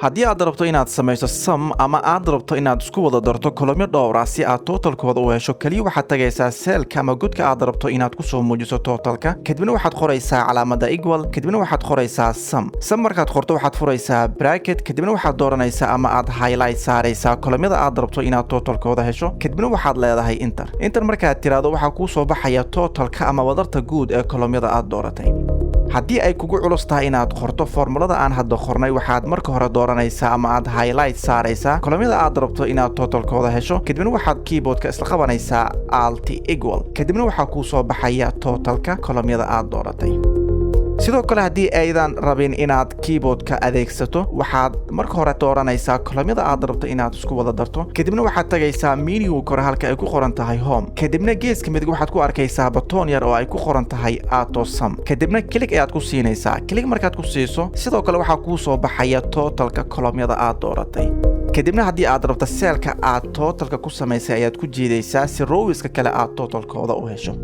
haddii aad rabto inaad samayso sum ama aad rabto inaad isku wada darto kolomyo dhowr ah si aad totalkooda u hesho kaliya waxaad tagaysaa seelka ama godka aad rabto inaad ku soo muujiso totalka kadibna waxaad qoraysaa calaamadda equal kadibna waxaad qoraysaa sum markaad qorto waxaad furaysaa bracket kadibna waxaad dooranaysaa ama aad highlight saaraysaa kolomyada aad rabto inaad totalkooda hesho kadibna waxaad leedahay enter markaad tiraahdo waxaa kuu soo baxaya totalka ama wadarta guud ee kolomyada aad dooratay haddii ay kugu culus tahay inaad qorto formulada aan hadda qornay waxaad marka hore dooranaysaa ama aad highlight saaraysaa kolomyada aad rabto inaad totalkooda hesho kadibna waxaad keyboardka isla qabanaysaa alt equal kadibna waxaa kuu soo baxaya totalka kolomyada aad dooratay sidoo kale haddii aydan rabin inaad keyboardka adeegsato waxaad marka hore dooranaysaa kolomyada aad rabto inaad isku wada darto kadibna waxaad tagaysaa menu kore halka ay ku qoran tahay home kadibna geeska midig waxaad ku arkaysaa batoon yar oo ay ku qoran tahay auto sum kadibna click ayaad ku siinaysaa click markaad ku siiso sidoo kale waxaa kuu soo baxaya totalka kolomyada aad dooratay kadibna haddii aad rabto seelka aad totalka ku samaysay ayaad ku jiidaysaa si rowiska kale aad totalkooda u hesho